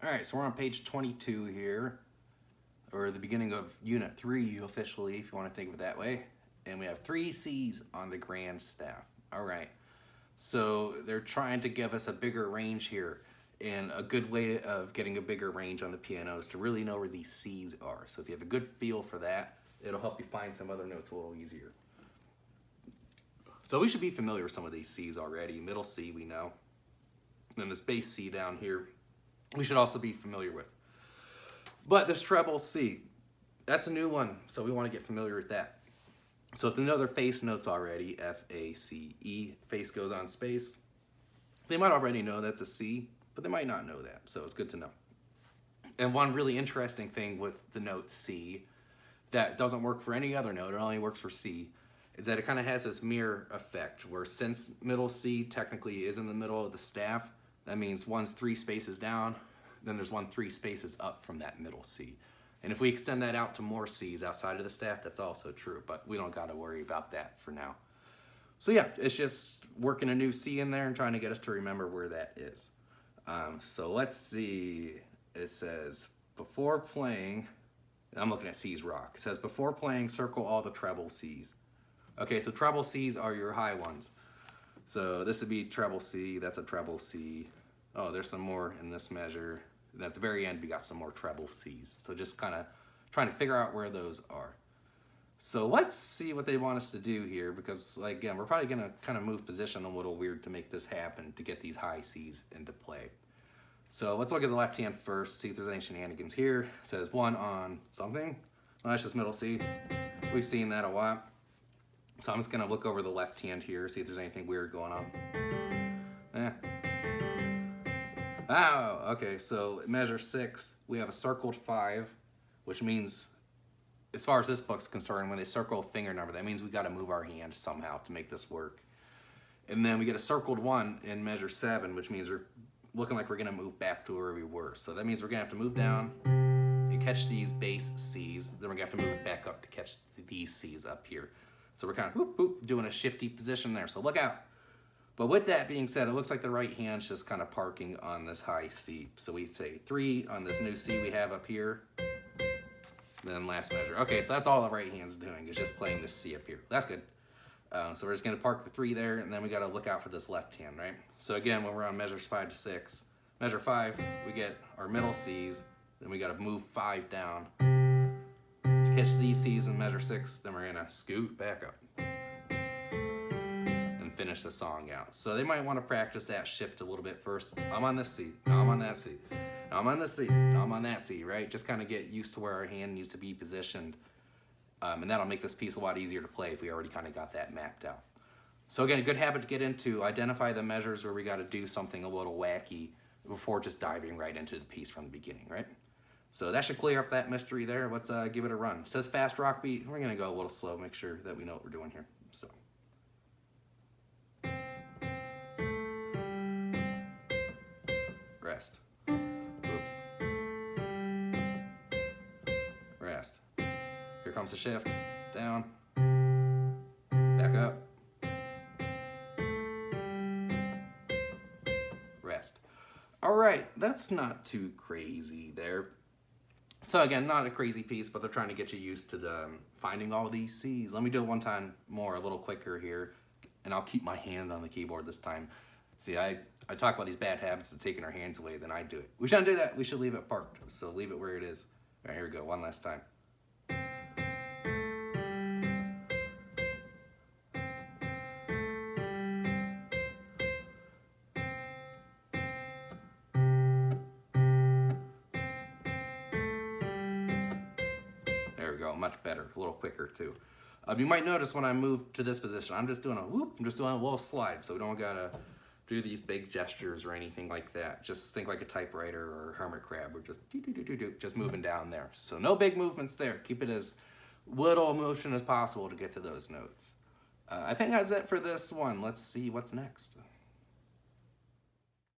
All right, so we're on page 22 here, or the beginning of Unit 3 officially, if you want to think of it that way. And we have 3 C's on the grand staff. All right, so they're trying to give us a bigger range here. And a good way of getting a bigger range on the piano is to really know where these C's are. So if you have a good feel for that, it'll help you find some other notes a little easier. So we should be familiar with some of these C's already. Middle C we know. And then this bass C down here, we should also be familiar with. But this treble C, that's a new one, so we want to get familiar with that. So if they know their face notes already, F, A, C, E, face goes on space, they might already know that's a C, but they might not know that, so it's good to know. And one really interesting thing with the note C that doesn't work for any other note, it only works for C, is that it kind of has this mirror effect, where since middle C technically is in the middle of the staff, that means one's 3 spaces down, then there's 1 3 spaces up from that middle C. And if we extend that out to more C's outside of the staff, that's also true, but we don't got to worry about that for now. So yeah, it's just working a new C in there and trying to get us to remember where that is. So let's see, it says, before playing, I'm looking at C's rock, it says, before playing, circle all the treble C's. Okay, so treble C's are your high ones. So this would be treble C, that's a treble C. Oh, there's some more in this measure. And at the very end, we got some more treble C's. So just kind of trying to figure out where those are. So let's see what they want us to do here, because like, again, we're probably gonna kind of move position a little weird to make this happen, to get these high C's into play. So let's look at the left hand first, see if there's any shenanigans here. It says 1 on something. Well, that's just middle C. We've seen that a lot. So I'm just gonna look over the left hand here, see if there's anything weird going on. Oh, okay, so measure 6, we have a circled 5, which means, as far as this book's concerned, when they circle a finger number, that means we gotta move our hand somehow to make this work. And then we get a circled 1 in measure 7, which means we're looking like we're gonna move back to where we were. So that means we're gonna have to move down and catch these bass C's, then we're gonna have to move back up to catch these C's up here. So we're kind of whoop, whoop, doing a shifty position there, so look out. But with that being said, it looks like the right hand's just kind of parking on this high C. So we say 3 on this new C we have up here. Then last measure. Okay, so that's all the right hand's doing, is just playing this C up here. That's good. So we're just gonna park the 3 there, and then we gotta look out for this left hand, right? So again, when we're on measures 5 to 6, measure 5, we get our middle C's, then we gotta move 5 down to catch these C's in measure 6, then we're gonna scoot back up and finish the song out. So they might wanna practice that shift a little bit first. I'm on this C, now I'm on that C, now I'm on this C, now I'm on that C, right? Just kind of get used to where our hand needs to be positioned. And that'll make this piece a lot easier to play if we already kind of got that mapped out. So again, a good habit to get into, identify the measures where we got to do something a little wacky before just diving right into the piece from the beginning, right? So that should clear up that mystery there. Let's give it a run. It says fast rock beat. We're going to go a little slow, make sure that we know what we're doing here. So. Rest. Oops. Rest. Here comes the shift, down, back up, rest. All right, that's not too crazy there. So again, not a crazy piece, but they're trying to get you used to the finding all these C's. Let me do it one time more, a little quicker here, and I'll keep my hands on the keyboard this time. See, I talk about these bad habits of taking our hands away, then I do it. We shouldn't do that, we should leave it parked, so leave it where it is. All right, here we go, one last time. There we go, much better, a little quicker too. You might notice when I move to this position, I'm just doing a whoop, I'm just doing a little slide, so we don't gotta do these big gestures or anything like that. Just think like a typewriter or hermit crab. We're just just moving down there. So no big movements there. Keep it as little motion as possible to get to those notes. I think that's it for this one. Let's see what's next.